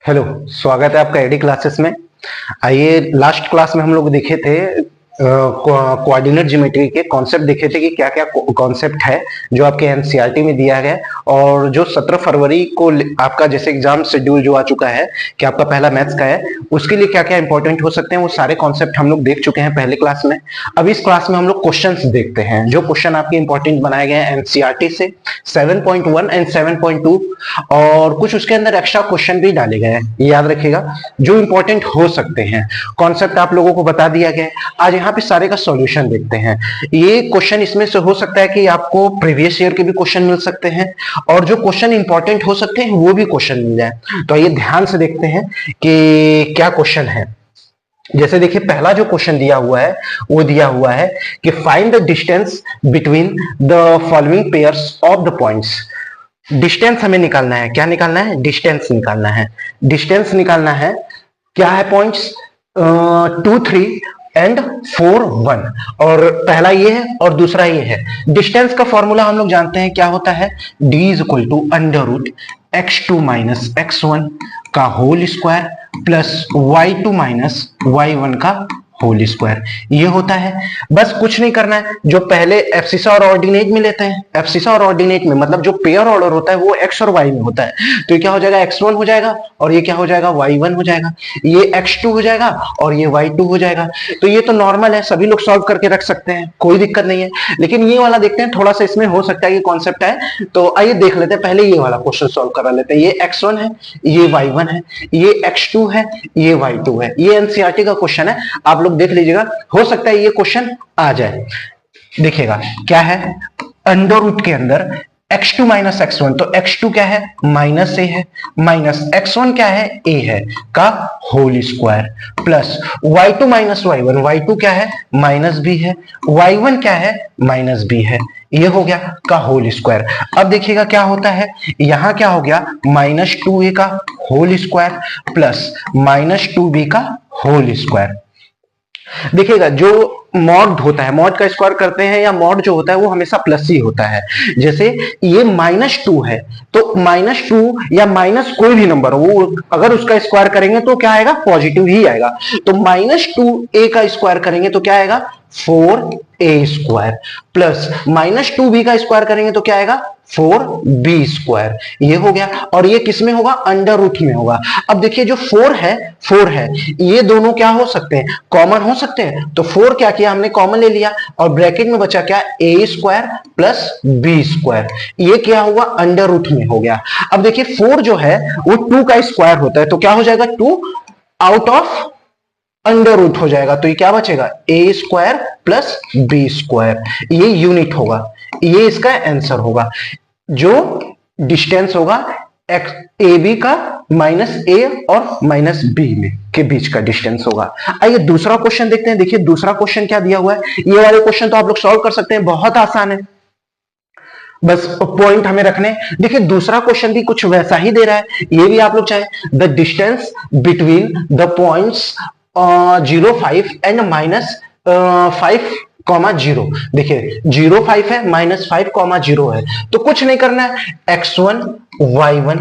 Hello. स्वागत है आपका एडी क्लासेस में। आइए, लास्ट क्लास में हम लोग देखे थे कोऑर्डिनेट ज्योमेट्री के कॉन्सेप्ट देखे थे कि क्या क्या कॉन्सेप्ट है जो आपके एनसीईआरटी में दिया गया है, और जो 17 फरवरी को आपका जैसे एग्जाम शेड्यूल जो आ चुका है कि आपका पहला मैथ्स का है, उसके लिए क्या क्या इंपॉर्टेंट हो सकते हैं वो सारे कॉन्सेप्ट हम लोग देख चुके हैं पहले क्लास में। अब इस क्लास में हम लोग क्वेश्चंस देखते हैं, जो क्वेश्चन आपके इंपॉर्टेंट बनाए गए हैं एनसीईआरटी से 7.1 एंड 7.2, और कुछ उसके अंदर एक्स्ट्रा क्वेश्चन भी डाले गए हैं, याद रखिएगा, जो इंपॉर्टेंट हो सकते हैं। कॉन्सेप्ट आप लोगों को बता दिया गया है। आज यहाँ पे सारे का सॉल्यूशन देखते हैं। ये क्वेश्चन इसमें से हो सकता है कि आपको प्रीवियस ईयर के भी क्वेश्चन मिल सकते हैं, और जो क्वेश्चन इंपॉर्टेंट हो सकते हैं वो भी क्वेश्चन मिल जाए। तो ये ध्यान से देखते हैं कि क्या क्वेश्चन है। जैसे देखिए, पहला जो क्वेश्चन दिया हुआ है वो दिया हुआ है कि find the distance between the following pairs of the points. Distance हमें निकालना है। क्या निकालना है? डिस्टेंस निकालना है। डिस्टेंस निकालना है। क्या है पॉइंट्स? 2, 3 एंड 4, 1। और पहला ये है और दूसरा ये है। डिस्टेंस का फॉर्मूला हम लोग जानते हैं, क्या होता है? d is equal to under root x2 minus x1 का whole square plus y2 minus y1 का होल स्क्वायर, ये होता है। बस कुछ नहीं करना है। जो पहले एब्सिसा और ऑर्डिनेट में लेते हैं, एब्सिसा और ऑर्डिनेट में मतलब जो पेयर ऑर्डर होता है वो x और y में होता है। तो ये क्या हो जाएगा? x1 हो जाएगा, और ये क्या हो जाएगा? y1 हो जाएगा। ये x2 हो जाएगा और ये y2 हो जाएगा। तो ये तो नॉर्मल है, सभी लोग सॉल्व करके रख सकते हैं, कोई दिक्कत नहीं है। लेकिन ये वाला देखते हैं, थोड़ा सा इसमें हो सकता है कि कॉन्सेप्ट है। तो आइए देख लेते हैं। पहले ये वाला क्वेश्चन सॉल्व करा लेते हैं। ये x1 है, ये y1 है, ये x2 है, ये y2 है। ये एनसीईआरटी का क्वेश्चन है, आप देख लीजिएगा, हो सकता है ये क्वेश्चन आ जाए। देखिएगा क्या है, अंडर रूट के अंदर x2 माइनस x1, तो x2 क्या है? माइनस a है, माइनस x1 क्या है? a है का whole square plus y2 minus y1, y2 क्या है? माइनस b है, y1 क्या है? माइनस b है। ये हो गया का होल स्क्वायर। अब देखिएगा क्या होता है, यहां क्या हो गया? माइनस 2a का whole square plus minus 2b का होल स्क्वायर। देखिएगा, जो मॉड होता है, मॉड का स्क्वायर करते हैं या मॉड जो होता है वो हमेशा प्लस ही होता है। जैसे ये -2 है, तो -2 या माइनस कोई भी नंबर हो, वो अगर उसका स्क्वायर करेंगे तो क्या आएगा? पॉजिटिव ही आएगा। तो -2a का स्क्वायर करेंगे तो क्या आएगा? 4a स्क्वायर प्लस -2b का स्क्वायर करेंगे तो क्या आएगा? 4b square. ये हो गया, और ये किस में होगा? अंडर रूट में होगा। अब देखिए, जो 4 है, ये दोनों क्या हो सकते हैं? कॉमन हो सकते हैं। तो 4 क्या किया हमने? कॉमन ले लिया, और ब्रैकेट में बचा क्या? a square plus b square. ये क्या हुआ? अंडर रूट में हो गया। अब देखिए, 4 जो है वो 2 का स्क्वायर होता है, तो क्या हो जाएगा? 2 आउट ऑफ अंडर रूट हो जाएगा। तो ये क्या बचेगा? a square plus b square. ये यूनिट होगा, ये इसका आंसर होगा। जो डिस्टेंस होगा ए बी का माइनस ए और माइनस बी में के बीच का डिस्टेंस होगा। आइए दूसरा क्वेश्चन देखते हैं। देखिए दूसरा क्वेश्चन क्या दिया हुआ है। ये वाले क्वेश्चन तो आप लोग सॉल्व कर सकते हैं, बहुत आसान है, बस पॉइंट हमें रखने। देखिए दूसरा क्वेश्चन भी कुछ वैसा ही दे रहा है। ये भी आप लोग चाहे the distance between the points 0, 5 and -5, 0। देखिए 0, 5 है, -5, 0 है, तो कुछ नहीं करना है। x1 y1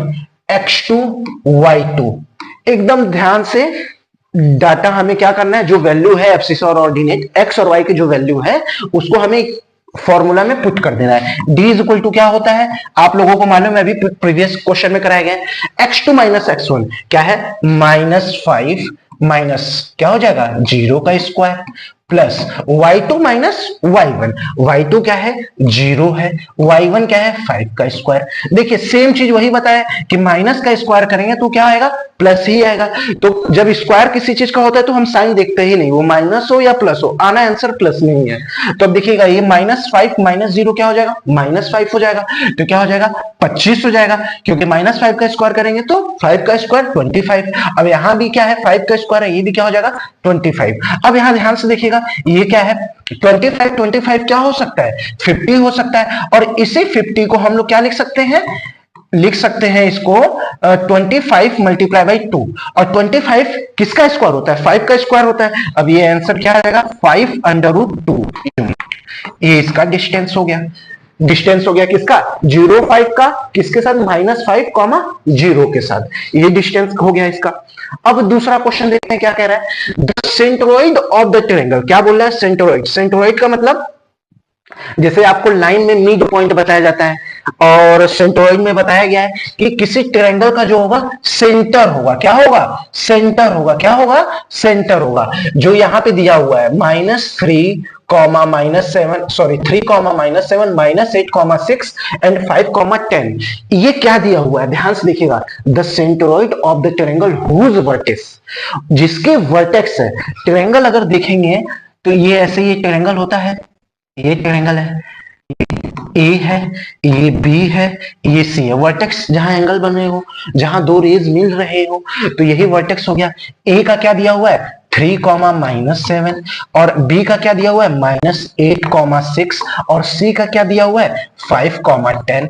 x2 y2, एकदम ध्यान से डाटा हमें क्या करना है, जो वैल्यू है एब्सिसा और ऑर्डिनेट x और y की जो वैल्यू है उसको हमें फॉर्मूला में पुट कर देना है। d इज इक्वल टू क्या होता है आप लोगों को मालूम है, अभी प्रीवियस क्वेश्चन में कराया गया है। x2 माइनस x1 क्या है? -5 माइनस क्या हो जाएगा? 0 का square plus y2 minus y1, y2 क्या है? 0 है, y1 क्या है? 5 का स्क्वायर। देखिए सेम चीज वही बताया कि माइनस का स्क्वायर करेंगे तो क्या आएगा? प्लस ही आएगा। तो जब स्क्वायर किसी चीज का होता है तो हम साइन देखते ही नहीं, वो माइनस हो या प्लस हो, आना आंसर प्लस में ही है। तो अब देखिएगा ये -5 माइनस 0 क्या हो जाएगा? -5 हो जाएगा। तो क्या हो जाएगा? 25 हो जाएगा, क्योंकि -5 का स्क्वायर करेंगे तो 5 का स्क्वायर 25। अब यहां भी क्या है? 5 का स्क्वायर है, ये भी क्या हो जाएगा? 25। अब यहां ध्यान से देखिएगा, ये क्या है? 25 क्या हो सकता है? 50 हो सकता है। और इसी 50 को हम लोग क्या लिख सकते हैं? लिख सकते हैं इसको 25 मल्टीप्लाई बाई 2। और 25 किसका स्क्वायर होता है? 5 का स्क्वायर होता है। अब ये आंसर क्या आएगा? 5 अंडर रूट 2। ये इसका डिस्टेंस हो गया। डिस्टेंस हो गया किसका 0,5 का, किसके साथ -5,0 के साथ, ये डिस्टेंस हो गया इसका। अब दूसरा क्वेश्चन देखते हैं क्या कह रहा है, the centroid of the triangle, क्या बोल रहा है सेंट्रोइड, सेंट्रोइड का मतलब जैसे आपको लाइन में मिड पॉइंट बताया जाता है और सेंट्रोइड में बताया गया है कि किसी ट्रायंगल का जो होगा सेंटर होगा, क्या होगा सेंटर होगा, क्या होगा सेंटर होगा, जो यहां पे दिया हुआ है -3, -7 सॉरी 3, -7 -8, 6 एंड 5, 10, ये क्या दिया हुआ है ध्यान से देखिएगा, the centroid of the triangle whose vertex, जिसके वर्टेक्स है, ट्रायंगल अगर देखेंगे तो ये ऐसे ये ट्रायंगल होता है, ये ट्रायंगल है, ए है, ये बी है, ये सी है, वर्टेक्स जहां एंगल बन रहे हो, जहां दो रेज मिल रहे हो, तो यही वर्टेक्स हो गया। ए का क्या दिया हुआ है 3, -7 और बी का क्या दिया हुआ है -8, 6 और सी का क्या दिया हुआ है 5, 10।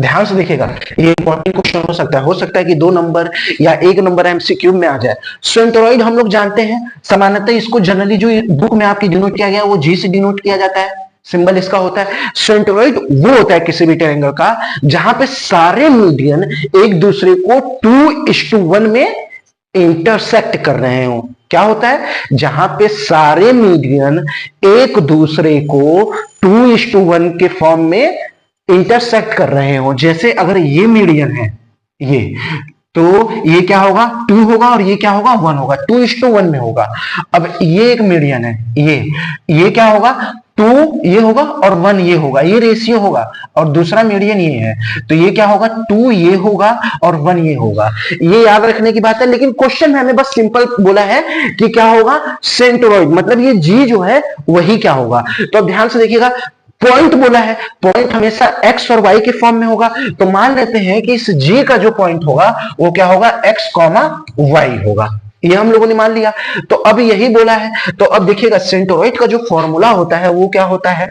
ध्यान से देखिएगा, ये इंपॉर्टेंट क्वेश्चन हो सकता है कि 2 नंबर या 1 नंबर एमसीक्यू में आ जाए। सेंट्रोइड हम लोग जानते हैं, सामान्यतः इसको जनरली जो बुक में आपकी डिनोट किया गया है वो जी से डिनोट किया जाता है, सिंबल इसका होता है। सेंट्रोइड वो होता है किसी भी ट्रायंगल का जहां पे सारे मीडियन एक दूसरे को 2:1 में इंटरसेक्ट कर रहे हो, क्या होता है जहां पे सारे मीडियन एक दूसरे को 2:1 के फॉर्म में इंटरसेक्ट कर रहे हो। जैसे अगर ये मीडियन है ये, तो ये क्या होगा 2 होगा और ये क्या होगा 1 होगा, 2:1 में होगा। अब ये एक मीडियन है, ये क्या होगा 2 ये होगा और 1 ये होगा, ये रेशियो होगा, और दूसरा मीडियन ये है, तो ये क्या होगा 2 ये होगा और 1 ये होगा। ये याद रखने की बात है, लेकिन क्वेश्चन में हमें बस सिंपल बोला है कि क्या होगा सेंट्रोइड, मतलब ये जी जो है वही क्या होगा। तो अब ध्यान से देखिएगा, पॉइंट बोला है, पॉइंट हमेशा एक्स और वाई के फॉर्म में होगा, तो मान लेते हैं कि इस जी का जो पॉइंट होगा वो क्या होगा एक्स, वाई होगा, ये हम लोगों ने मान लिया। तो अब यही बोला है, तो अब देखिएगा सेंट्रोइड का जो फॉर्मूला होता है वो क्या होता है,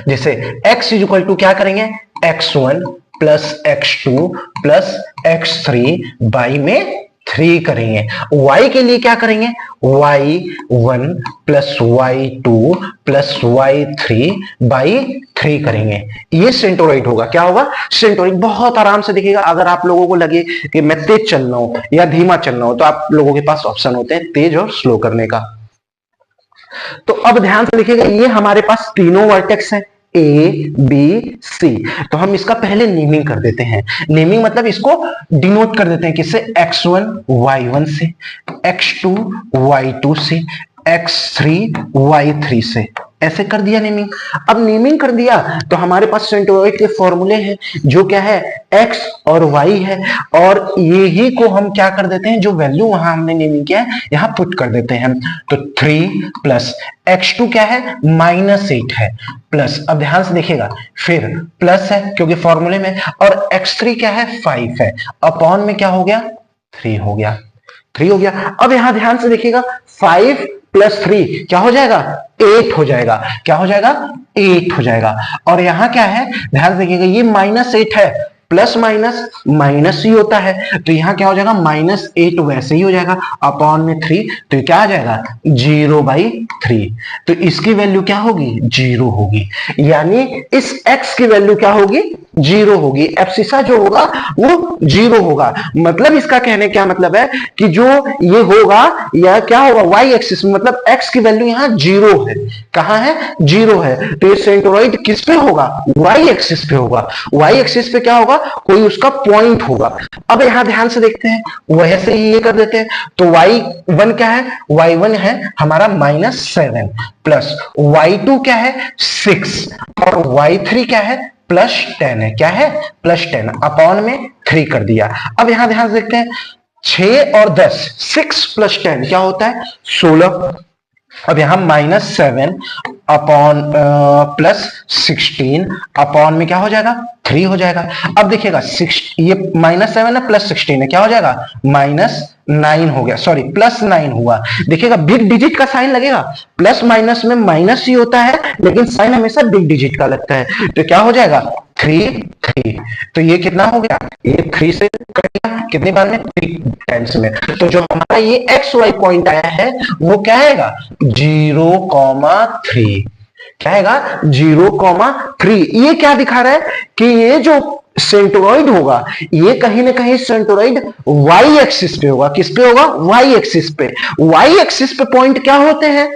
जैसे x इक्वल टू क्या करेंगे x1 plus x2 plus x3 by में 3 करेंगे, y के लिए क्या करेंगे y1 plus y2 plus y3 by 3 करेंगे, ये सेंट्रोइड होगा, क्या होगा सेंट्रोइड। बहुत आराम से देखिएगा, अगर आप लोगों को लगे कि मैं तेज चल रहा हूं या धीमा चल रहा हूं तो आप लोगों के पास ऑप्शन होते हैं तेज और स्लो करने का। तो अब ध्यान से देखिएगा, ये हमारे पास तीनों वर्टेक्स हैं ए बी सी, तो हम इसका पहले नेमिंग कर देते हैं। नेमिंग मतलब इसको डिनोट कर देते हैं किससे x1 y1 से, x2 y2 से, x3 y3 से, ऐसे कर दिया नेमिंग। अब नेमिंग कर दिया तो हमारे पास सेंट्रोइड के फॉर्मूले हैं जो क्या है x और y है, और यही को हम क्या कर देते हैं, जो वैल्यू वहां हमने नेमिंग किया है यहां पुट कर देते हैं। तो 3 प्लस x2 क्या है -8 है, प्लस अब ध्यान से देखिएगा फिर प्लस है क्योंकि फॉर्मूले में, और x3 क्या है 5 है, अपॉन में क्या हो गया 3 हो गया, 3 हो गया। अब यहां ध्यान से देखिएगा 5 प्लस 3 क्या हो जाएगा 8 हो जाएगा, क्या हो जाएगा 8 हो जाएगा। और यहां क्या है ध्यान से देखिएगा, ये -8 है, प्लस माइनस माइनस ही होता है, तो यहां क्या हो जाएगा -8 वैसे ही हो जाएगा, अपॉन में 3, तो क्या आ जाएगा 0/3, तो इसकी वैल्यू क्या होगी 0 होगी, यानी इस x की वैल्यू क्या होगी 0 होगी, एब्सिसा जो होगा वो 0 होगा। मतलब इसका कहने क्या मतलब है कि जो ये होगा या क्या होगा y एक्सिस में, मतलब x की वैल्यू यहां 0 है, कहां है 0 है, तो ये सेंट्रोइड किस पे होगा y एक्सिस पे होगा, y एक्सिस पे क्या होगा कोई उसका पॉइंट होगा। अब यहां ध्यान से देखते हैं, वैसे ही ये कर देते हैं, तो y1 क्या है y1 है हमारा -7 प्लस y2 क्या है 6 और y3 क्या है +10 है, क्या है +10 अपॉन में 3 कर दिया। अब यहां ध्यान से देखते हैं 6 और 10, 6 + 10 क्या होता है 16। अब यहां -7 अपॉन +16 अपॉन में क्या हो जाएगा 3 हो जाएगा। अब देखिएगा 6 ये -7 है +16 है, क्या हो जाएगा -9 हो गया, सॉरी +9 हुआ। देखिएगा बिग डिजिट का साइन लगेगा, प्लस माइनस में माइनस ही होता है लेकिन साइन हमेशा बिग डिजिट का लगता है, तो क्या हो जाएगा 3 3, तो ये कितना हो गया ये 3 से कटेगा कितनी बार में 3 टाइम्स में, तो जो हमारा ये XY पॉइंट आया है वो क्या आएगा 0,3, क्या आएगा 0,3। ये क्या दिखा रहा है कि ये जो सेंटरोइड होगा ये कहीं ना कहीं सेंटरोइड वाई एक्सिस पे होगा। किस पे होगा? वाई एक्सिस पे। वाई एक्सिस पे पॉइंट क्या होते हैं?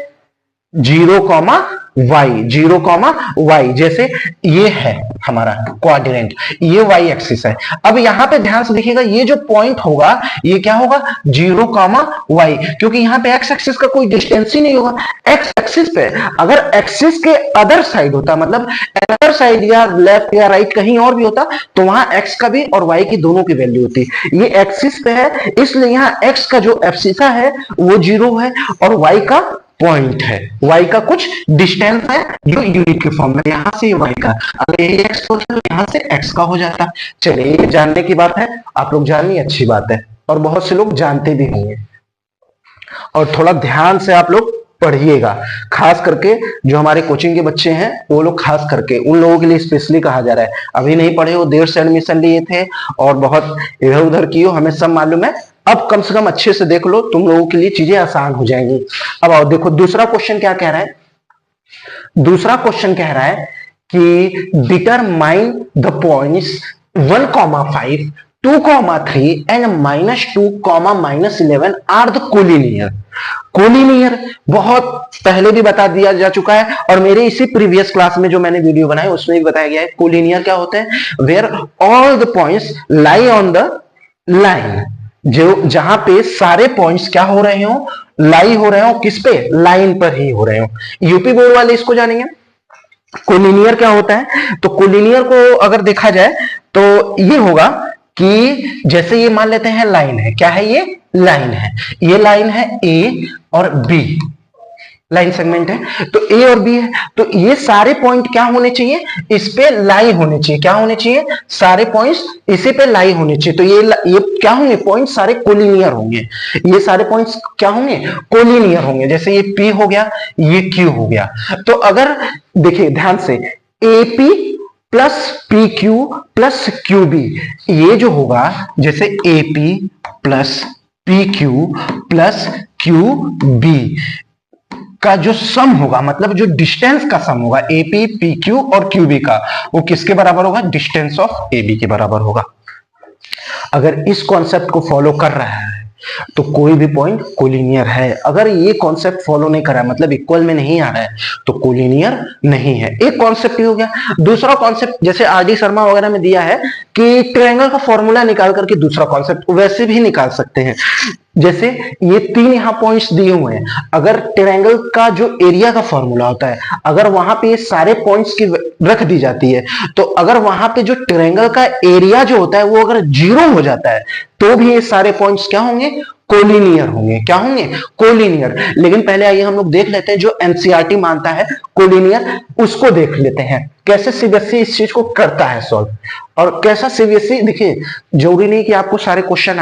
0,y, 0,y। जैसे ये है हमारा क्वाड्रेंट, ये y एक्सिस है। अब यहां पे ध्यान से देखिएगा, ये जो पॉइंट होगा ये क्या होगा? 0,y, क्योंकि यहां पे x एक्सिस का कोई डिस्टेंस ही नहीं होगा। x एक्सिस पे अगर एक्सिस के अदर साइड होता, मतलब अदर साइड या लेफ्ट या राइट कहीं और भी होता, तो वहां x का भी और y की दोनों की वैल्यू होती। ये एक्सिस पे है, इसलिए यहां x का जो एब्सिसा है वो 0 है और y का पॉइंट है, y का कुछ डिस्टेंस है जो यूनिट के फॉर्म में। यहां से y का, अगर ये x होता तो यहां से x का हो जाता। चलिए, ये जानने की बात है, आप लोग जानिए, अच्छी बात है, और बहुत से लोग जानते भी नहीं है। और थोड़ा ध्यान से आप लोग पढ़िएगा, खास करके जो हमारे कोचिंग के बच्चे हैं वो लोग, खास करके उन लोगों के लिए स्पेशली कहा जा रहा है। अभी नहीं पढ़े हो, देर से एडमिशन लिए थे और बहुत इधर उधर किए हो, हमें सब मालूम है। अब कम से कम अच्छे से देख लो, तुम लोगों के लिए चीजें आसान हो जाएंगी। अब आओ देखो, दूसरा क्वेश्चन क्या कह रहा है। दूसरा क्वेश्चन कह रहा है कि determine the points 1,5, 2,3 and -2, -11 are the collinear. Collinear बहुत पहले भी बता दिया जा चुका है, और मेरे इसी प्रीवियस क्लास में जो मैंने वीडियो बनाई उसमें भी बताया गया है। कोलिनियर क्या होते हैं? Where all the points lie on the line, जो जहां पे सारे पॉइंट्स क्या हो रहे हो? लाई हो रहे हो किस पे? लाइन पर ही हो रहे हो। यूपी बोर्ड वाले इसको जानेंगे। कोलिनियर क्या होता है? तो कोलिनियर को अगर देखा जाए तो ये होगा कि जैसे ये मान लेते हैं लाइन है, क्या है ये? लाइन है। ये लाइन है ए और बी, लाइन सेगमेंट है, तो ए और बी है, तो ये सारे पॉइंट क्या होने चाहिए? इस पे लाई होने चाहिए। क्या होने चाहिए? सारे पॉइंट्स इसी पे लाई होने चाहिए। तो ये क्या होंगे? पॉइंट सारे कोलिनियर होंगे। ये सारे पॉइंट्स क्या होंगे? कोलिनियर होंगे। जैसे ये पी हो गया, ये क्यू हो गया। तो अगर देखिए ध्यान से, A P plus P Q plus Q B, ये जो होगा जैसे A P plus P Q plus Q B का जो सम होगा, मतलब जो डिस्टेंस का सम होगा एपी, पी क्यू और क्यू बी का, वो किसके बराबर होगा? डिस्टेंस ऑफ ए बी के बराबर होगा। अगर इस कॉन्सेप्ट को फॉलो कर रहा है तो कोई भी पॉइंट कोलिनियर है। अगर ये कॉन्सेप्ट फॉलो नहीं कर रहा है, मतलब इक्वल में नहीं आ रहा है, तो कोलिनियर नहीं है। एक कॉन्सेप्ट ही हो गया। दूसरा कॉन्सेप्ट जैसे आरडी शर्मा वगैरह में दिया है कि ट्रायंगल का फॉर्मूला निकाल करके दूसरा कॉन्सेप्ट, वैसे भी निकाल सकते हैं। जैसे ये 3 यहां पॉइंट्स दिए हुए हैं, अगर ट्रायंगल का जो एरिया का फॉर्मूला होता है, अगर वहां पे ये सारे पॉइंट्स की रख दी जाती है, तो अगर वहां पे जो ट्रायंगल का एरिया जो होता है वो अगर 0 हो जाता है, तो भी ये सारे पॉइंट्स क्या होंगे? कोलिनियर होंगे। क्या होंगे? कोलिनियर। लेकिन पहले आइए हम लोग देख लेते हैं जो एनसीईआरटी मानता है कोलिनियर, उसको देख लेते हैं कैसे सीबीएसई इस चीज को करता है सॉल्व, और कैसा सीबीएसई। देखिए, जरूरी नहीं कि आपको सारे क्वेश्चन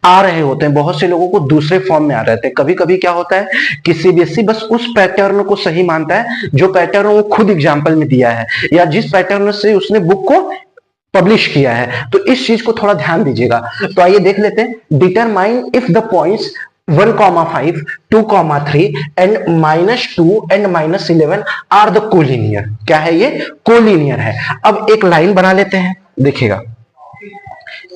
आ रहे होते हैं, बहुत से लोगों को दूसरे फॉर्म में आ रहे थे। कभी कभी क्या होता है कि सीबीएसई बस उस पैटर्न को सही मानता है जो पैटर्न वो खुद एग्जाम्पल में दिया है, या जिस पैटर्न से उसने बुक को पब्लिश किया है। तो इस चीज को थोड़ा ध्यान दीजिएगा। तो आइए देख लेते हैं। Determine if the points 1,5, 2,3 and -2 and -11 are the collinear. क्या है ये? कोलिनियर है। अब एक लाइन बना लेते हैं, देखिएगा,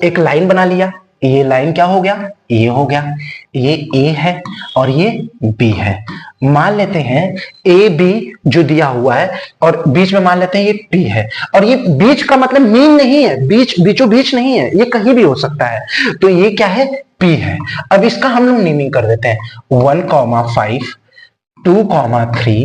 एक लाइन बना लिया। ये लाइन क्या हो गया? ये हो गया। ये ए है और ये बी है। मान लेते हैं ए बी जो दिया हुआ है, और बीच में मान लेते हैं ये पी है, और ये बीच का मतलब मीन नहीं है, बीचों बीच नहीं है, ये कहीं भी हो सकता है। तो ये क्या है? पी है। अब इसका हम लोग नेमिंग कर देते हैं 1,5, 2,3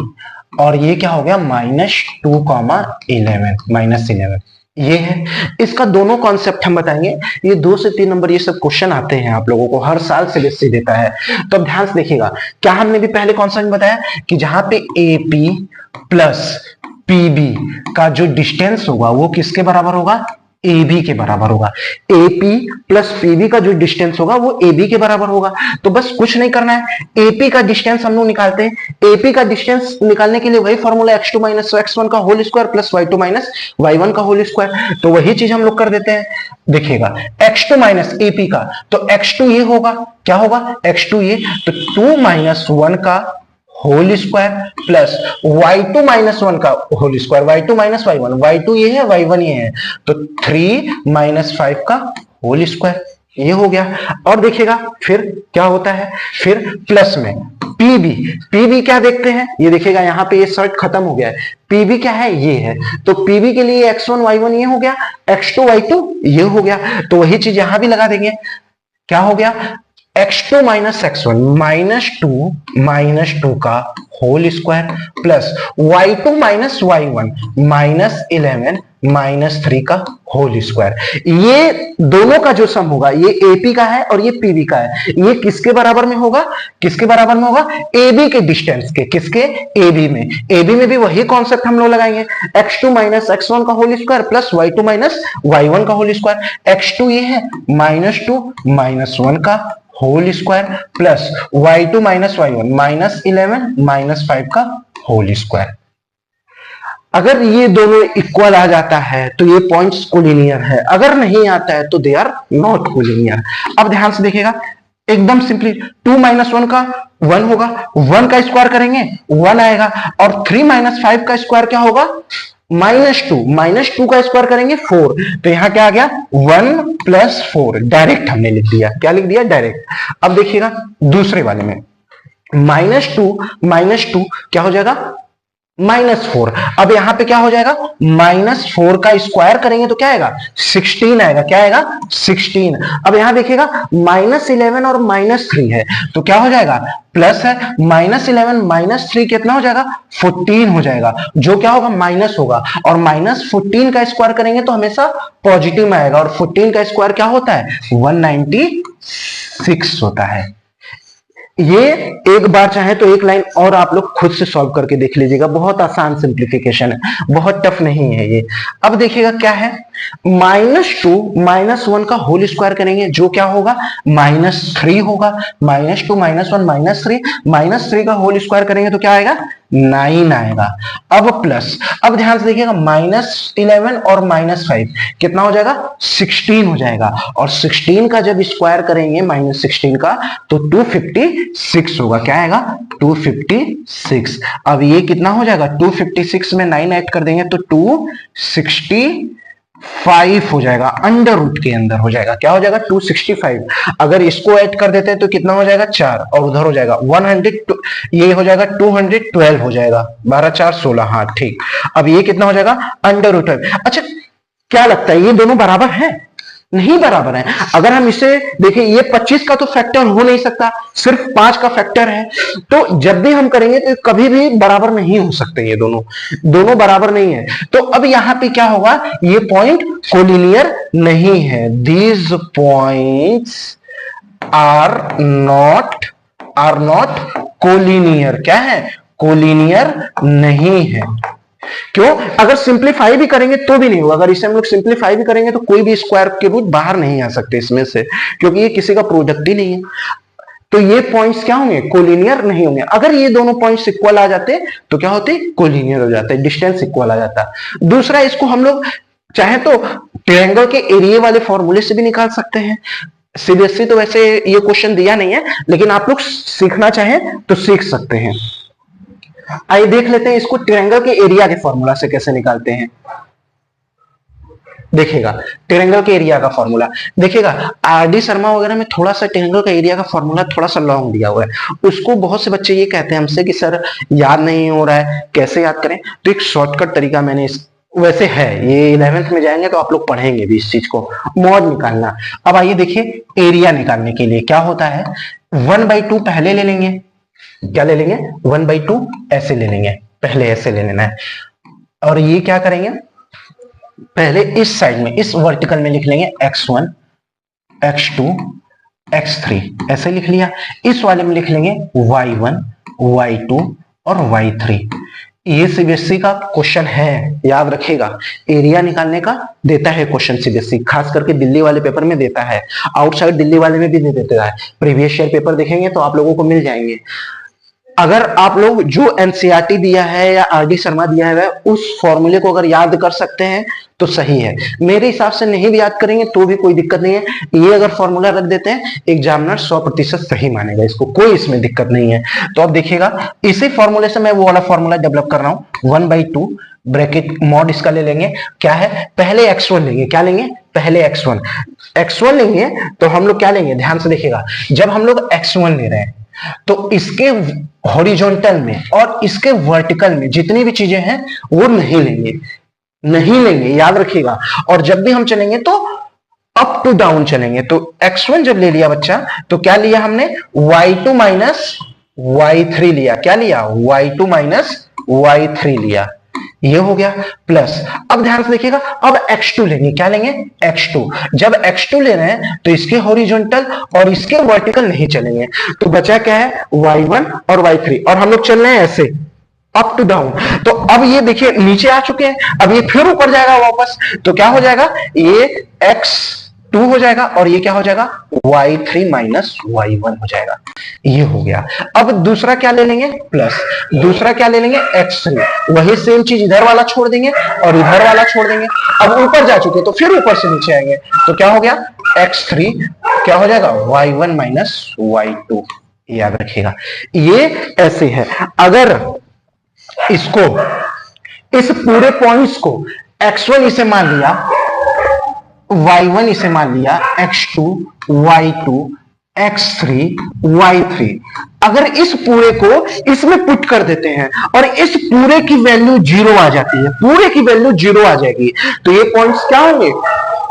और ये क्या हो गया? -2,11, -11 ये है। इसका दोनों कॉन्सेप्ट हम बताएंगे। ये 2 से 3 नंबर ये सब क्वेश्चन आते हैं आप लोगों को, हर साल सीबीएसई देता है। तो अब ध्यान से देखिएगा, क्या हमने भी पहले कॉन्सेप्ट बताया कि जहां पे एपी प्लस पीबी का जो डिस्टेंस होगा वो किसके बराबर होगा? ए बी के बराबर होगा। एपी प्लस पीबी का जो डिस्टेंस होगा वो ए बी के बराबर होगा। तो बस कुछ नहीं करना है, एपी का डिस्टेंस हम लोग निकालते हैं। एपी का डिस्टेंस निकालने के लिए वही फॉर्मूला x2 माइनस x1 का whole square plus y2 minus y1 का होल स्क्वायर, तो वही चीज हम लोग कर देते हैं। देखिएगा x2 माइनस एपी का, तो x2 ये होगा, क्या होगा? x2 ये, तो 2 - 1 का whole square plus y2 minus 1 का whole square, y2 minus y1, y2 ये है y1 ये है, तो 3 माइनस 5 का होल स्क्वायर, ये हो गया। और देखिएगा फिर क्या होता है, फिर प्लस में पीबी क्या देखते हैं, ये देखिएगा यहाँ पे ये शर्ट खत्म हो गया है, पीबी क्या है, ये है, तो पीबी के लिए x1 y1 ये हो गया, x2 y2 ये हो गया, तो वही चीज यहां भी लगा देंगे, क्या हो गया, x2 minus x1 minus two का whole square plus y2 minus y1 minus 11 minus 3 का होल स्क्वायर। ये दोनों का जो सम होगा, ये एपी का है और ये पीबी का है, ये किसके बराबर में होगा, किसके बराबर में होगा, एबी के डिस्टेंस के, किसके, एबी में। एबी में भी वही कॉन्सेप्ट हम लोग लगाएंगे, x2 माइनस x1 का whole square plus y2 minus y1 का होल स्क्वायर, x2 ये है -2 माइनस 1 का whole square plus y2 minus y1 minus 11 minus 5 का होल स्क्वायर। अगर ये दोनों इक्वल आ जाता है तो ये पॉइंट्स कोलिनियर है, अगर नहीं आता है तो दे आर नॉट कोलिनियर। अब ध्यान से देखिएगा, एकदम सिंपली 2 माइनस 1 का 1 होगा, 1 का स्क्वायर करेंगे 1 आएगा, और 3 माइनस 5 का स्क्वायर क्या होगा, -2 का स्क्वायर करेंगे 4, तो यहां क्या आ गया 1 प्लस 4, डायरेक्ट हमने लिख दिया, क्या लिख दिया, डायरेक्ट। अब देखिएगा दूसरे वाले में -2 क्या हो जाएगा, -4, अब यहां पे क्या हो जाएगा, -4 का स्क्वायर करेंगे तो क्या आएगा, 16 आएगा, क्या आएगा, 16। अब यहां देखिएगा -11 और -3 है, तो क्या हो जाएगा, प्लस है, -11 -3 कितना हो जाएगा, 14 हो जाएगा, जो क्या होगा, माइनस होगा, और -14 का स्क्वायर करेंगे तो हमेशा पॉजिटिव में आएगा, और 14 का स्क्वायर क्या होता है, 196 होता है। ये एक बार चाहे तो एक लाइन और आप लोग खुद से सॉल्व करके देख लीजिएगा, बहुत आसान सिंप्लीफिकेशन है, बहुत टफ नहीं है ये। अब देखिएगा क्या है, -2 माइनस 1 का होल स्क्वायर करेंगे जो क्या होगा, -3 होगा, -2 माइनस 1 -3 का होल स्क्वायर करेंगे तो क्या आएगा, 9 आएगा। अब प्लस, अब ध्यान से देखिएगा, -11 और -5 कितना हो जाएगा, 16 हो जाएगा, और 16 का जब स्क्वायर करेंगे -16 का तो 256 होगा, क्या आएगा, 256। अब ये कितना हो जाएगा, 256 में 9 ऐड कर देंगे तो 265 हो जाएगा, अंडर रूट के अंदर हो जाएगा, क्या हो जाएगा, 265। अगर इसको ऐड कर देते हैं तो कितना हो जाएगा, 4, और उधर हो जाएगा 100, ये हो जाएगा 212 हो जाएगा, 12 4 16, हाँ ठीक। अब ये कितना हो जाएगा, अंडर रूट। अच्छा क्या लगता है, ये दोनों बराबर है, नहीं बराबर है। अगर हम इसे देखें, ये 25 का तो फैक्टर हो नहीं सकता, सिर्फ 5 का फैक्टर है, तो जब भी हम करेंगे तो कभी भी बराबर नहीं हो सकते, ये दोनों बराबर नहीं है। तो अब यहां पे क्या होगा, ये पॉइंट कोलिनियर नहीं है, these points are not collinear, क्या है, कोलिनियर नहीं है। क्यों, अगर सिंप्लीफाई भी करेंगे तो भी नहीं होगा, अगर इसे हम लोग सिंप्लीफाई भी करेंगे तो कोई भी स्क्वायर के रूट बाहर नहीं आ सकते इसमें से, क्योंकि ये किसी का प्रोडक्ट ही नहीं है। तो ये पॉइंट्स क्या होंगे, कोलिनियर नहीं होंगे। अगर ये दोनों पॉइंट्स इक्वल आ जाते तो क्या होते, कोलिनियर हो जाते, डिस्टेंस इक्वल आ जाता। दूसरा, इसको हम लोग चाहे तो ट्रायंगल के एरिया वाले फॉर्मूले से भी निकाल सकते हैं। सीबीएसई तो वैसे ये क्वेश्चन दिया नहीं है, लेकिन आप लोग सीखना चाहें तो सीख सकते हैं। आइए देख लेते हैं इसको ट्रायंगल के एरिया के फॉर्मूला से कैसे निकालते हैं। देखिएगा ट्रायंगल के एरिया का फॉर्मूला, देखिएगा आरडी शर्मा वगैरह में थोड़ा सा ट्रायंगल का एरिया का फॉर्मूला थोड़ा सा लॉन्ग दिया हुआ है, उसको बहुत से बच्चे ये कहते हैं हमसे कि सर याद नहीं हो रहा है, कैसे याद करें। तो एक शॉर्टकट तरीका मैंने वैसे है, ये 11th में जाएंगे तो आप लोग पढ़ेंगे भी इस चीज को, मॉड निकालना। अब आइए देखिए, एरिया निकालने के लिए क्या होता है, 1/2 पहले ले लेंगे, क्या ले लेंगे, 1/2 ऐसे ले लेंगे, पहले ऐसे ले लेना है, और ये क्या करेंगे, पहले इस साइड में, इस वर्टिकल में लिख लेंगे x1 x2 x3, ऐसे लिख लिया। इस वाले में लिख लेंगे y1 y2 और y3। ये सीबीएसई का क्वेश्चन है, याद रखिएगा, एरिया निकालने का देता है क्वेश्चन सीबीएसई, खास करके दिल्ली वाले पेपर में देता है, आउटसाइड दिल्ली वाले में भी दे देता है। प्रीवियस ईयर पेपर देखेंगे तो आप लोगों को मिल जाएंगे। अगर आप लोग जो एनसीईआरटी दिया है या आरडी शर्मा दिया है उस फॉर्मूले को अगर याद कर सकते हैं तो सही है। मेरे हिसाब से नहीं भी याद करेंगे तो भी कोई दिक्कत नहीं है। ये अगर फॉर्मूला रख देते हैं एग्जामिनर 100% सही मानेगा इसको, कोई इसमें दिक्कत नहीं है। तो अब देखिएगा इसी फॉर्मूले से मैं वो वाला फॉर्मूला डेवलप कर रहा हूं 1/2 ब्रैकेट मॉड इसका ले लेंगे। क्या है, पहले x1 लेंगे। क्या लेंगे, पहले x1 लेंगे। तो हम लोग क्या लेंगे, ध्यान से देखिएगा, जब हम लोग x1 ले रहे हैं तो इसके हॉरिजॉन्टल में और इसके वर्टिकल में जितनी भी चीजें हैं वो नहीं लेंगे, याद रखिएगा। और जब भी हम चलेंगे तो अप टू डाउन चलेंगे। तो x1 जब ले लिया बच्चा तो क्या लिया हमने, y2 माइनस y3 लिया। क्या लिया, y2 माइनस y3 लिया। ये हो गया प्लस। अब ध्यान से देखिएगा, अब x2 लेंगे। क्या लेंगे, x2। जब x2 ले रहे हैं तो इसके हॉरिजॉन्टल और इसके वर्टिकल नहीं चलेंगे। तो बचा क्या है, y1 और y3, और हम लोग चल रहे हैं ऐसे अप टू डाउन। तो अब ये देखिए नीचे आ चुके हैं, अब ये फिर ऊपर जाएगा वापस। तो क्या हो जाएगा, ये x2 हो जाएगा और ये क्या हो जाएगा, y3 माइनस y1 हो जाएगा। ये हो गया। अब दूसरा क्या ले लेंगे, प्लस। दूसरा क्या ले लेंगे, x3। वही सेम चीज इधर वाला छोड़ देंगे और इधर वाला छोड़ देंगे। अब ऊपर जा चुके तो फिर ऊपर से नीचे आएंगे। तो क्या हो गया, x3 क्या हो जाएगा, y1 माइनस y2। याद रखिएगा ये ऐसे है। अगर इसको, इस पूरे पॉइंट्स को x1 इसे मान लिया, y1 इसे मान लिया, x2 y2 x3 y3, अगर इस पूरे को इसमें पुट कर देते हैं और इस पूरे की वैल्यू 0 आ जाती है, पूरे की वैल्यू 0 आ जाएगी, तो ये पॉइंट्स क्या होंगे,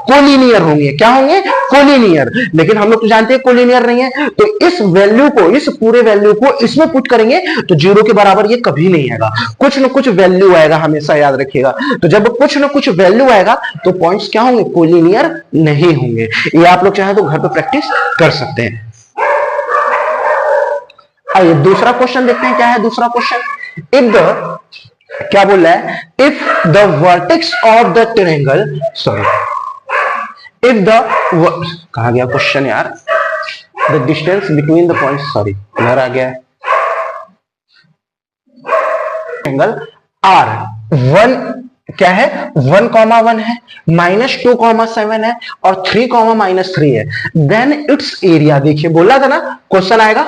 कोलिनियर होंगे। क्या होंगे, कोलिनियर। लेकिन हम लोग तो जानते हैं कोलिनियर नहीं है। तो इस वैल्यू को, इस पूरे वैल्यू को इसमें पुट करेंगे तो 0 के बराबर ये कभी नहीं आएगा, कुछ ना कुछ वैल्यू आएगा, हमेशा याद रखिएगा। तो जब कुछ ना कुछ वैल्यू आएगा तो पॉइंट्स क्या होंगे, कोलिनियर नहीं होंगे। ये आप लोग चाहे तो घर पर प्रैक्टिस कर सकते हैं। आइए दूसरा क्वेश्चन देखते हैं, क्या है दूसरा क्वेश्चन। इफ द, क्या बोल रहा है, if the vertex of the triangle, sorry, if the, कहा गया क्वेश्चन यार, the distance between the points, sorry इधर आ गया, एंगल R 1 क्या है, 1,1 है, -2,7 है और 3,-3 है। देन इट्स एरिया, देखिए बोला था ना क्वेश्चन आएगा,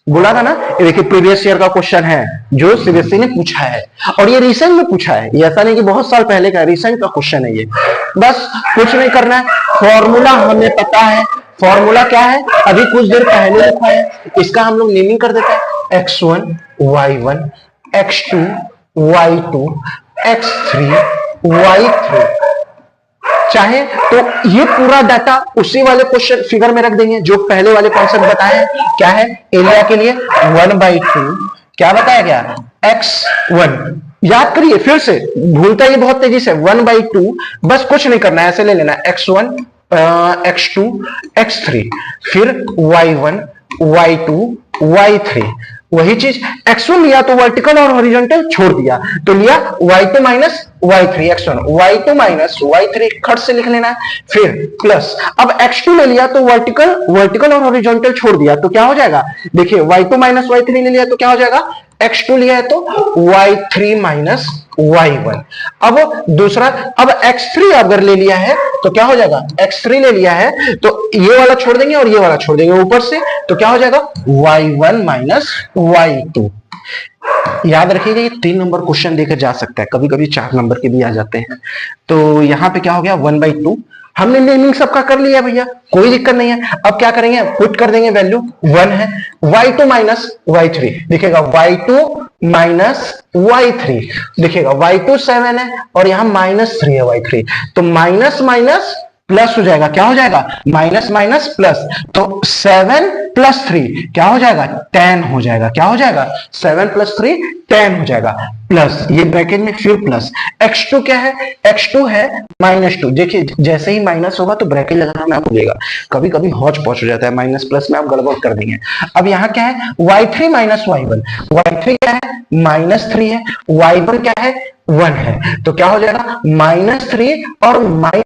बोला था ना। ये देखिए प्रीवियस ईयर का क्वेश्चन है जो सीबीएसई ने पूछा है और ये रिसेंट में पूछा है, ये ऐसा नहीं कि बहुत साल पहले का, रिसेंट का क्वेश्चन है ये। बस कुछ नहीं करना है, फॉर्मूला हमें पता है। फॉर्मूला क्या है, अभी कुछ देर पहले लिखा है, इसका हम लोग नेमिंग कर देते हैं, x1 y1 x2 y2 x3 y3। चाहे तो ये पूरा डाटा उसी वाले क्वेश्चन फिगर में रख देंगे जो पहले वाले कॉन्सेप्ट बताए हैं। क्या है, एरिया के लिए 1/2, क्या बताया गया, x1, याद करिए फिर से, भूलता ही बहुत तेजी से, 1/2, बस कुछ नहीं करना है, ऐसे ले लेना x1 x2 x3, फिर y1 y2 y3। वही चीज x1 लिया तो वर्टिकल और हॉरिजॉन्टल छोड़ दिया, तो लिया y2 minus y3, x1 y2 minus y3 खट से लिख लेना है। फिर प्लस, अब x2 ले लिया तो वर्टिकल और हॉरिजॉन्टल छोड़ दिया, तो क्या हो जाएगा, देखिए y2 माइनस y3 ले लिया तो क्या हो जाएगा, x2 लिया है तो y3 माइनस y1। अब दूसरा, अब x3 अगर ले लिया है तो क्या हो जाएगा, x3 ले लिया है तो ये वाला छोड़ देंगे और ये वाला छोड़ देंगे ऊपर से, तो क्या हो जाएगा, y1 माइनस y2। याद रखिएगा ये 3 नंबर क्वेश्चन देकर जा सकता है, कभी कभी 4 नंबर के भी आ जाते हैं। तो यहां पे क्या हो गया, 1/2 हमने नेमिंग सबका कर लिया भैया, कोई दिक्कत नहीं है। अब क्या करेंगे, पुट कर देंगे, वैल्यू 1 है, y2 माइनस y3, दिखेगा y2 माइनस y3, दिखेगा y2 7 है और यहां -3 है y3, तो माइनस माइनस प्लस हो जाएगा, क्या हो जाएगा, माइनस माइनस प्लस, तो 7 + 3 क्या हो जाएगा, 10 हो जाएगा। क्या हो जाएगा, 7 + 3 10 हो जाएगा, प्लस ये ब्रैकेट में फिर प्लस। x2 क्या है, x2 है -2। देखिए जैसे ही माइनस होगा तो ब्रैकेट लगाना मैं भूलेगा, कभी कभी हौच पौच हो जाता है, माइनस प्लस में आप गड़बड़ कर देंगे। अब यहाँ क्या है, y3 माइनस y1, y3 क्या है, -3 है, y1 क्या है 1 है, तो क्या हो जाएगा -3 और -1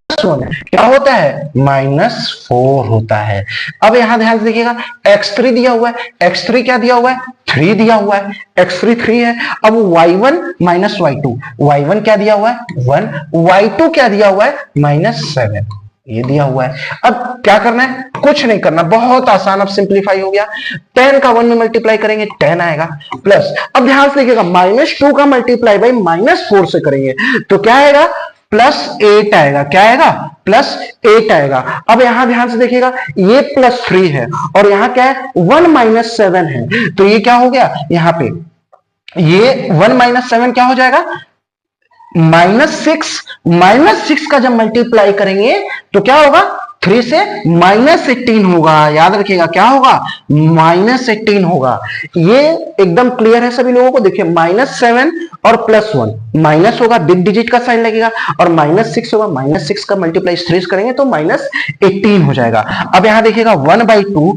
क्या होता है -4 होता है। अब यहां ध्यान से देखिएगा x3 दिया हुआ है, x3 क्या दिया हुआ है 3 दिया हुआ है, x3 3 है। अब y1 -y2, y1 क्या दिया हुआ है 1, y2 क्या दिया हुआ है -7 ये दिया हुआ है। अब क्या करना है, कुछ नहीं करना, बहुत आसान, अब सिंप्लीफाई हो गया। 10 का 1 में मल्टीप्लाई करेंगे 10 आएगा, प्लस अब ध्यान से देखिएगा -2 का मल्टीप्लाई बाई -4 से करेंगे तो क्या आएगा +8 आएगा। क्या आएगा +8 आएगा। अब यहां ध्यान से देखिएगा ये +3 है और यहां क्या है 1 - 7 है, तो ये क्या हो गया यहाँ पे ये 1 - 7 क्या हो जाएगा -6 का जब मल्टीप्लाई करेंगे तो क्या होगा 3 से -18 होगा। याद रखिएगा क्या होगा -18 होगा। ये एकदम क्लियर है सभी लोगों को। देखिए -7 और +1 माइनस होगा, बिग डिजिट का साइन लगेगा, और -6 होगा, -6 का मल्टीप्लाई 3 करेंगे तो -18 हो जाएगा। अब यहां देखिएगा 1/2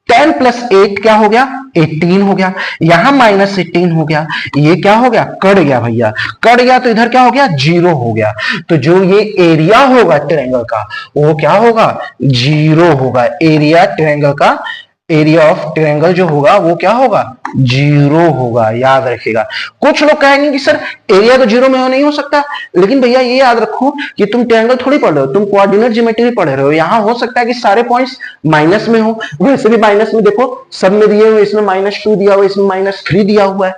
10 + 8 क्या हो गया 18 हो गया, यहां -18 हो गया, ये क्या हो गया कट गया भैया, कट गया तो इधर क्या हो गया 0 हो गया। तो जो ये एरिया होगा ट्रायंगल का वो क्या होगा 0 होगा। एरिया ट्रायंगल का, एरिया ऑफ ट्रायंगल जो होगा वो क्या होगा 0 होगा। याद रखिएगा। कुछ लोग कहेंगे कि सर एरिया तो 0 में नहीं हो सकता, लेकिन भैया ये याद रखो कि तुम ट्रायंगल थोड़ी पढ़ रहे हो, तुम कोऑर्डिनेट ज्योमेट्री पढ़ रहे हो। यहां हो सकता है कि सारे पॉइंट्स माइनस में हो, वैसे भी माइनस में देखो सब में दिए हुए, इसमें -2 दिया हुआ है, इसमें -3 दिया हुआ है,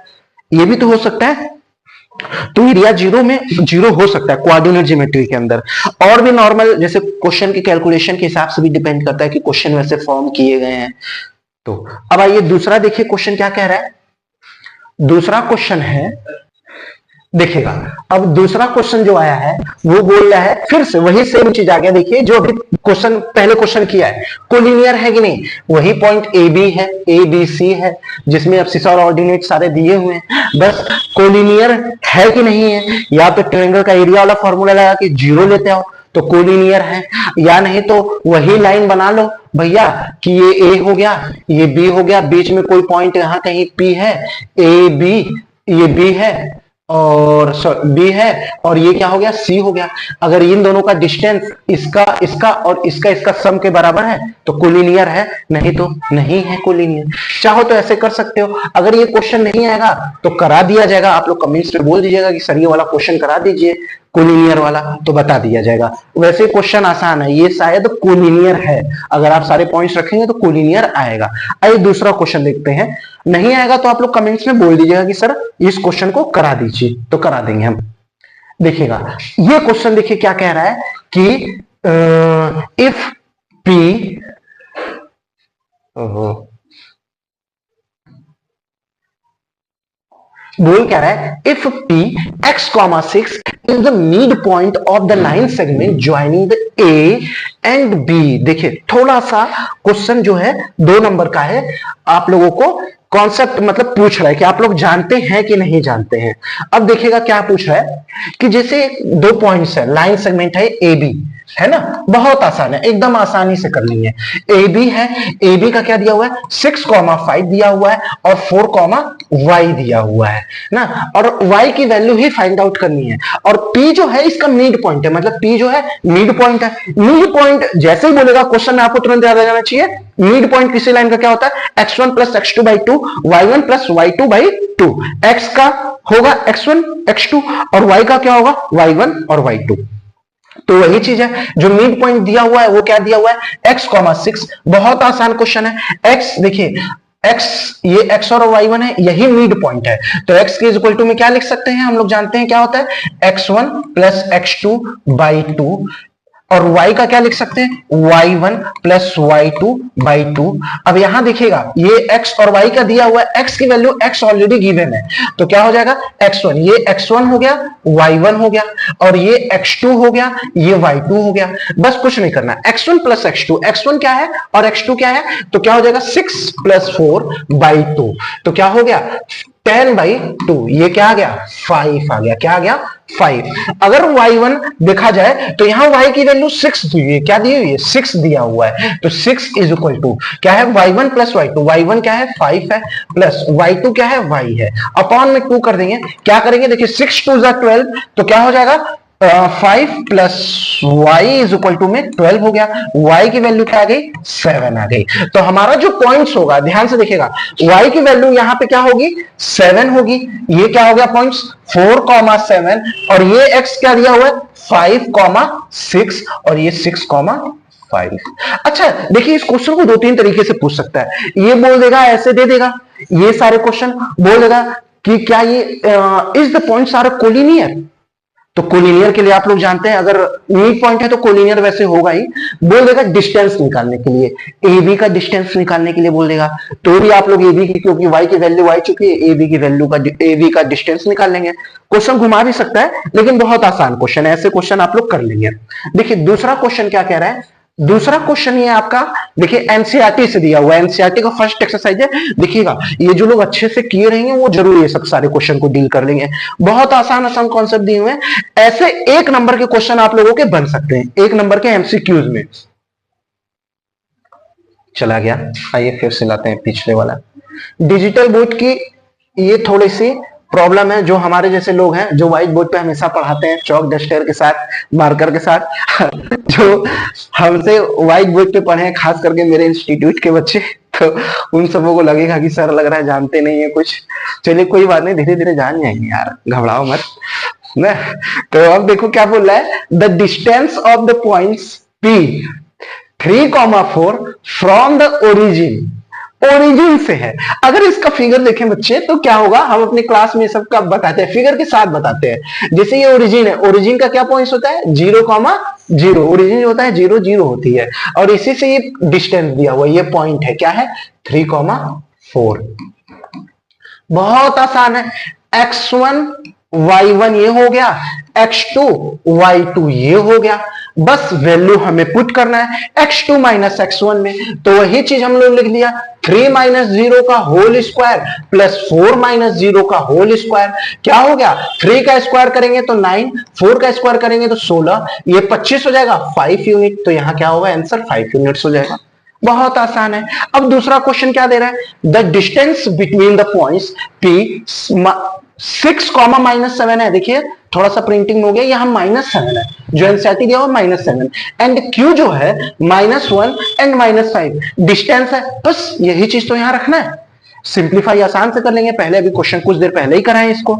ये भी तो हो सकता है। तो एरिया 0 में 0 हो सकता है कोऑर्डिनेट ज्योमेट्री के अंदर। और भी नॉर्मल जैसे क्वेश्चन के कैलकुलेशन के हिसाब से भी डिपेंड करता है कि क्वेश्चन वैसे फॉर्म किए गए हैं। तो अब आइए दूसरा देखिए क्वेश्चन क्या कह रहा है। दूसरा क्वेश्चन है, देखिएगा अब दूसरा क्वेश्चन जो आया है वो बोल रहा है, फिर से वही सेम चीज आ गया। देखिए जो अभी क्वेश्चन पहले क्वेश्चन किया है कोलिनियर है कि नहीं, वही पॉइंट ए बी है, ए बी सी है, जिसमें एब्सिस और ऑर्डिनेट सारे दिए हुए हैं, बस कोलिनियर है कि नहीं है। या तो ट्रायंगल का एरिया वाला फॉर्मूला लगा के 0 लेते आओ तो कोलिनियर है, या नहीं तो वही लाइन बना लो भैया कि ये ए हो गया, ये बी हो गया, बीच में कोई पॉइंट यहां कहीं पी है, ए बी, ये बी है और बी है, और ये क्या हो गया सी हो गया। अगर इन दोनों का डिस्टेंस इसका इसका और इसका सम के बराबर है तो कोलिनियर है, नहीं तो नहीं है कोलिनियर। चाहो तो ऐसे कर सकते हो। अगर ये क्वेश्चन नहीं आएगा तो करा दिया जाएगा, आप लोग कमेंट्स में बोल दीजिएगा कि सर ये वाला क्वेश्चन करा दीजिए कोलिनियर वाला, तो बता दिया जाएगा। वैसे क्वेश्चन आसान है, ये शायद कोलिनियर है, अगर आप सारे पॉइंट्स रखेंगे तो कोलिनियर आएगा। आइए दूसरा क्वेश्चन देखते हैं। नहीं आएगा तो आप लोग कमेंट्स में बोल दीजिएगा कि सर इस क्वेश्चन को करा दीजिए, तो करा देंगे हम। देखिएगा ये क्वेश्चन देखिए क्या कह रहा है कि इफ पी बोल क्या रहा है, if p x, 6 is the midpoint of the line segment joining the a and b। देखिए थोड़ा सा क्वेश्चन जो है 2 नंबर का है, आप लोगों को कॉन्सेप्ट मतलब पूछ रहा है कि आप लोग जानते हैं कि नहीं जानते हैं। अब देखिएगा क्या पूछ रहा है कि जैसे 2 पॉइंट्स है, लाइन सेगमेंट है ए बी, है ना, बहुत आसान है, एकदम आसानी से कर लेंगे। ए बी है, ए बी का क्या दिया हुआ है 6,5 दिया हुआ है और 4,y दिया हुआ है ना, और y की वैल्यू ही फाइंड आउट करनी है। और p जो है इसका मिड पॉइंट है, मतलब p जो है मिड पॉइंट है। मिड पॉइंट जैसे ही बोलेगा क्वेश्चन में आपको तुरंत याद आ जाना चाहिए, मिड पॉइंट किसी लाइन का क्या होता है x1 + x2/2, y1 + y2/2। x का होगा x1 x2 और y का क्या होगा y1 और y2। तो वही चीज है जो मिड पॉइंट दिया हुआ है, वो क्या दिया हुआ है x, 6। बहुत आसान क्वेश्चन है। x देखिए x, ये x और y1 है, यही मिड पॉइंट है, तो x के इक्वल टू में क्या लिख सकते हैं, हम लोग जानते हैं क्या होता है x1 + x2/2, और y का क्या लिख सकते हैं y1 + y2/2। अब यहां देखिएगा ये x और y का दिया हुआ है, x की वैल्यू x ऑलरेडी गिवन है, तो क्या हो जाएगा x1, ये x1 हो गया, y1 हो गया, और ये x2 हो गया, ये y2 हो गया। बस कुछ नहीं करना, x1 + x2, x1 क्या है और x2 क्या है, तो क्या हो जाएगा 6 + 4/2, तो क्या हो गया 10/2, ये क्या आ गया 5 आ गया, क्या आ गया 5। अगर y1 देखा जाए तो यहां y की वैल्यू 6 दी हुई है, क्या दी हुई है 6 दिया हुआ है, तो 6 इज इक्वल टू क्या है y1 प्लस y2, y1 क्या है 5 है प्लस y2 क्या है y है, अपॉन में 2 कर देंगे, क्या करेंगे देखिए 6 2 12, तो क्या हो जाएगा 5 plus y is equal to में 12 हो गया, y की वैल्यू क्या आ गई 7 आ गई। तो हमारा जो पॉइंट्स होगा ध्यान से देखिएगा, y की वैल्यू यहां पे क्या होगी 7 होगी, ये क्या हो गया पॉइंट्स 4,7 और ये x क्या दिया हुआ है 5,6 और ये 6,5। अच्छा देखिए इस क्वेश्चन को 2-3 तरीके से पूछ सकता है, ये बोल देगा ऐसे दे देगा, ये सारे क्वेश्चन बोल देगा कि क्या ये is the points are collinear, तो कोलिनियर के लिए आप लोग जानते हैं अगर मीड पॉइंट है तो कोलिनियर वैसे होगा ही, बोल देगा डिस्टेंस निकालने के लिए, AB का डिस्टेंस निकालने के लिए बोल देगा, तो भी आप लोग AB की क्योंकि y की वैल्यू आ चुकी है, AB की वैल्यू का AB का डिस्टेंस निकाल लेंगे। क्वेश्चन घुमा भी सकता है लेकिन बहुत आसान क्वेश्चन है, ऐसे क्वेश्चन आप लोग कर लेंगे। देखिए दूसरा क्वेश्चन क्या कह रहा है, दूसरा क्वेश्चन ये आपका देखिए एनसीईआरटी से दिया हुआ है, एनसीईआरटी का फर्स्ट एक्सरसाइज है, देखिएगा ये जो लोग अच्छे से किए रहेंगे वो जरूर ये सब सारे क्वेश्चन को डील कर लेंगे, बहुत आसान आसान कॉन्सेप्ट दिए हुए हैं, ऐसे 1 नंबर के क्वेश्चन आप लोगों के बन सकते हैं 1 नंबर के एमसीक्यूज में। चला गया, आइए फिर से लाते हैं पिछले वाला। डिजिटल बोर्ड की ये थोड़ी सी प्रॉब्लम है, जो हमारे जैसे लोग हैं जो व्हाइट बोर्ड पे हमेशा पढ़ाते हैं चौक डस्टर के साथ मार्कर के साथ जो हमसे व्हाइट बोर्ड पे पढ़े हैं, खास करके मेरे इंस्टीट्यूट के बच्चे, तो उन सबों को लगेगा कि सर लग रहा है जानते नहीं है कुछ, चलिए कोई बात नहीं, धीरे धीरे जान जाएंगे यार, घबराओ मत ना। तो अब देखो क्या बोल रहा है, the distance of the points P 3,4 from the origin, origin से है। अगर इसका फिगर देखें बच्चे तो क्या होगा, हम अपने क्लास में सबका बताते हैं, फिगर के साथ बताते हैं। जैसे ये ओरिजिन है, ओरिजिन का क्या पॉइंट्स होता है 0,0, ओरिजिन होता है 0 0 होती है, और इसी से ये डिस्टेंस दिया हुआ ये पॉइंट है क्या है 3,4। बहुत आसान है, x1 y1 ये हो गया, x2 y2 ये हो गया, बस वैल्यू हमें पुट करना है x2 माइनस x1 में, तो वही चीज हम लोग लिख लिया 3 माइनस 0 का होल स्क्वायर प्लस 4 माइनस 0 का होल स्क्वायर, क्या हो गया 3 का स्क्वायर करेंगे तो 9, 4 का स्क्वायर करेंगे तो 16, ये 25 हो जाएगा 5 यूनिट, तो यहां क्या होगा आंसर 5 यूनिट्स हो जाएगा। बहुत आसान है। अब दूसरा क्वेश्चन क्या दे रहा है, the distance between the points P 6, -7 है, देखिए थोड़ा सा प्रिंटिंग हो गया, यहां -7 है, जो एनसीईआरटी दिया हुआ -7 एंड Q जो है -1 एंड -5 डिस्टेंस है, बस यही चीज तो यहां रखना है, सिंप्लीफाई आसान से कर लेंगे, पहले अभी क्वेश्चन कुछ देर पहले ही कराए इसको।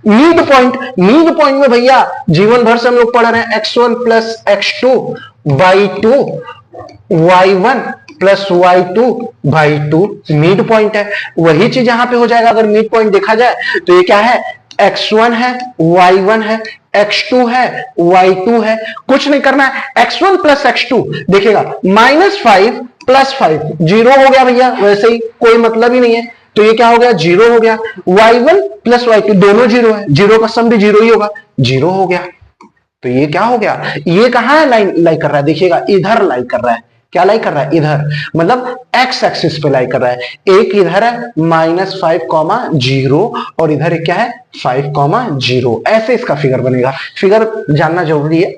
मीड पॉइंट में भैया जीवन भर से हम लोग पढ़ रहे हैं x1 plus x2 by 2 y1 plus y2/2 mid point है, वही चीज यहां पे हो जाएगा। अगर मीड पॉइंट देखा जाए तो ये क्या है x1 है y1 है x2 है y2 है, कुछ नहीं करना है, x1 प्लस x2 देखिएगा -5 प्लस 5 0 हो गया भैया, वैसे ही कोई मतलब ही नहीं है, तो ये क्या हो गया 0 हो गया, y1 प्लस y2 दोनों 0 है, 0 का सम भी 0 ही होगा, 0 हो गया, तो ये क्या हो गया, ये कहां है लाई कर रहा है, देखिएगा इधर लाई कर रहा है, क्या लाई कर रहा है इधर, मतलब x एक्सिस पे लाई कर रहा है, एक इधर है -5,0 और इधर एक क्या है 5,0, ऐसे इसका फिगर बनेगा, फिगर जानना जरूरी है।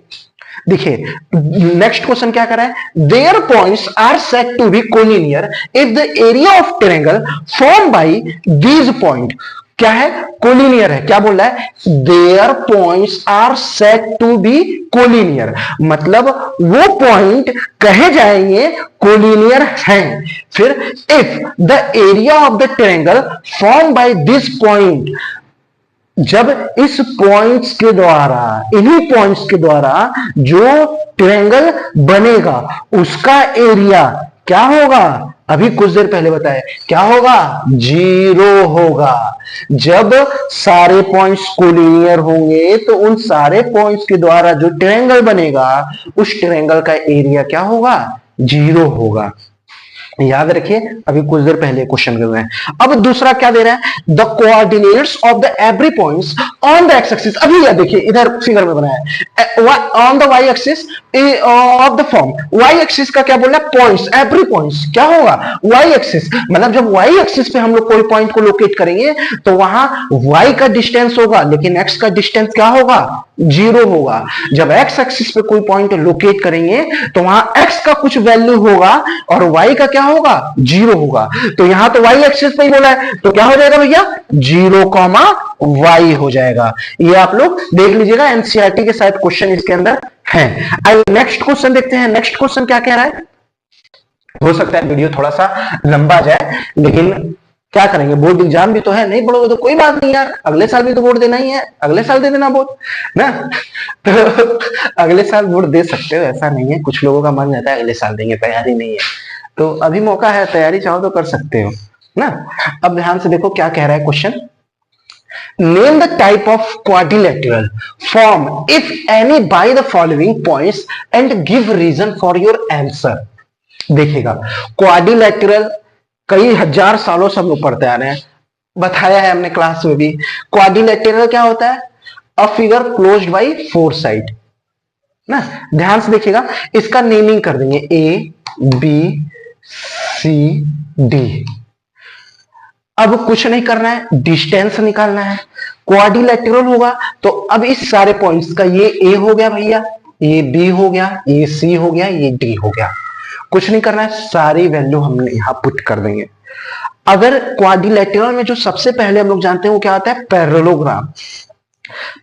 देखिए नेक्स्ट क्वेश्चन क्या कर रहा है, there points are said to be collinear if the area of triangle form by these point, क्या है कोलिनियर है, क्या बोल रहा है there points are said to be collinear, मतलब वो पॉइंट कहे जाएंगे कोलिनियर हैं। फिर if the area of the triangle form by this point, जब इस पॉइंट्स के द्वारा, इन्हीं पॉइंट्स के द्वारा जो ट्रायंगल बनेगा उसका एरिया क्या होगा, अभी कुछ देर पहले बताया क्या होगा 0 होगा। जब सारे पॉइंट्स कोलिनियर होंगे तो उन सारे पॉइंट्स के द्वारा जो ट्रायंगल बनेगा उस ट्रायंगल का एरिया क्या होगा 0 होगा। याद रखिए, अभी कुछ देर पहले क्वेश्चन कर रहे हैं। अब दूसरा क्या दे रहा है, the coordinates of the every points on the X axis. अभी यह देखिए इधर फिगर में बनाया है, on the Y axis of the form. Y axis का क्या बोल रहा है, पॉइंट्स, एवरी पॉइंट्स क्या होगा, वाई एक्सिस। मतलब जब वाई एक्सिस पे हम लोग कोई पॉइंट को लोकेट करेंगे तो वहां वाई का डिस्टेंस होगा, लेकिन एक्स का डिस्टेंस क्या होगा, 0 होगा। जब एक्स एक्सिस पे कोई पॉइंट लोकेट करेंगे तो वहां एक्स का कुछ वैल्यू होगा और वाई का क्या होगा, 0 होगा। तो यहां तो वाई एक्सिस पे ही बोला है, तो क्या हो जाएगा भैया, 0, y हो जाएगा। ये आप लोग देख लीजिएगा, एनसीईआरटी के शायद क्वेश्चन इसके अंदर है। आइए नेक्स्ट क्वेश्चन देखते हैं। नेक्स्ट क्वेश्चन क्या कह रहा है, हो सकता है वीडियो थोड़ा सा लंबा जाए, लेकिन क्या करेंगे, बोर्ड एग्जाम भी तो है, नहीं पढ़ोगे तो कोई बात नहीं यार, अगले साल भी तो बोर्ड देना ही है, अगले साल दे देना बोर्ड ना। तो अगले साल बोर्ड दे सकते हो, ऐसा नहीं है। कुछ लोगों का मन रहता है अगले साल देंगे, तैयारी नहीं है, तो अभी मौका है, तैयारी चाहो तो कर सकते हो ना। अब ध्यान से देखो क्या कह रहा है question, name the type of quadrilateral form if any by the following points and give reason for your answer. देखिएगा, क्वाड्रिलेटरल कई हजार सालों से हम लोग पढ़ते आ रहे हैं, बताया है हमने क्लास में भी। क्वाड्रिलेटरल क्या होता है, a figure closed by 4 side ना। ध्यान से देखिएगा, इसका नेमिंग कर देंगे ए बी सी डी। अब कुछ नहीं करना है, डिस्टेंस निकालना है। क्वाड्रिलेटरल होगा तो अब इस सारे पॉइंट्स का, ये ए हो गया भैया, ये बी हो गया, ये सी हो गया, ये डी हो गया। कुछ नहीं करना है, सारी वैल्यू हमने यहां पुट कर देंगे। अगर क्वाड्रिलेटरल में जो सबसे पहले हम लोग जानते हैं वो क्या होता है, पैरेललोग्राम।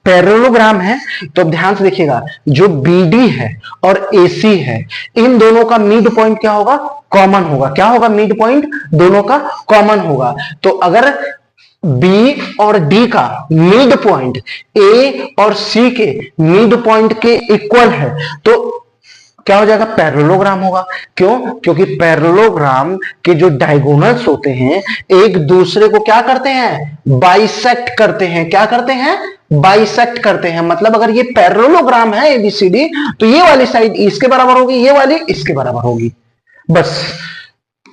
पैरेललोग्राम है तो ध्यान से देखिएगा, जो बीडी है और एसी है, इन दोनों का मिड पॉइंट क्या होगा, कॉमन होगा। क्या होगा, मिड पॉइंट दोनों का कॉमन होगा। तो अगर बी और डी का मिड पॉइंट ए और सी के मिड पॉइंट के इक्वल है तो क्या हो जाएगा, पैरेललोग्राम होगा। क्यों, क्योंकि पैरेललोग्राम के जो डायगोनल्स होते हैं एक दूसरे को क्या करते हैं, बाइसेक्ट करते हैं। क्या करते हैं, बाइसेक्ट करते हैं। मतलब अगर ये पैरेललोग्राम है एबीसीडी तो ये वाली साइड इसके बराबर होगी, ये वाली इसके बराबर होगी। बस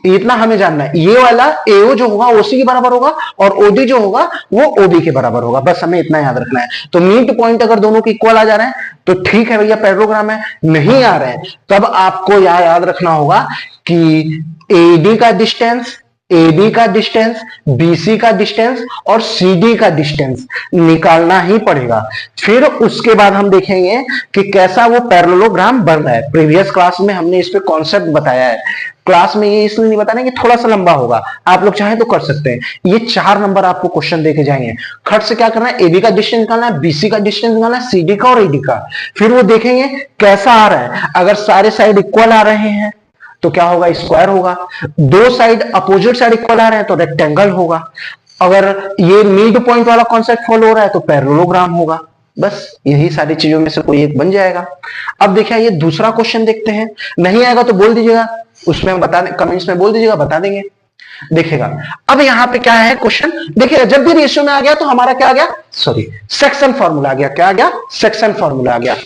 इतना हमें जानना है। ये वाला एओ जो होगा ओसी के बराबर होगा और ओडी जो होगा वो ओबी के बराबर होगा। बस हमें इतना याद रखना है। तो मिड पॉइंट अगर दोनों के इक्वल आ जा रहे हैं तो ठीक है भैया, पैरेललोग्राम है। नहीं आ रहे हैं तब आपको याद रखना होगा कि एडी का डिस्टेंस, AB का डिस्टेंस, BC का डिस्टेंस और CD का डिस्टेंस निकालना ही पड़ेगा। फिर उसके बाद हम देखेंगे कि कैसा वो पैरेललोग्राम बन रहा है। प्रीवियस क्लास में हमने इस पे कॉन्सेप्ट बताया है। क्लास में ये इसलिए नहीं बताना कि थोड़ा सा लंबा होगा, आप लोग चाहें तो कर सकते हैं। ये 4 नंबर आपको क्वेश्चन देके जाएंगे। खट से क्या करना है, AB का डिस्टेंस निकालना है, BC का डिस्टेंस निकालना है, CD का और AD का। फिर वो देखेंगे कैसा आ रहा है। अगर सारे साइड इक्वल आ रहे हैं तो क्या होगा, स्क्वायर होगा। दो साइड अपोजिट साइड इक्वल आ रहे हैं तो रेक्टेंगल होगा। अगर ये मिड पॉइंट वाला कॉन्सेप्ट फॉलो हो रहा है तो पैरेललोग्राम होगा। बस यही सारी चीजों में से कोई एक बन जाएगा। अब देखिए ये दूसरा क्वेश्चन देखते हैं। नहीं आएगा तो बोल दीजिएगा, उसमें बता दें, कमेंट्स में बोल दीजिएगा, बता देंगे। देखिएगा अब यहां पे क्या है क्वेश्चन, देखिएगा जब भी रेशियो में आ गया तो हमारा क्या आ गया, सॉरी सेक्शन फॉर्मूला आ गया। क्या आ गया, सेक्शन फॉर्मूला आ गया।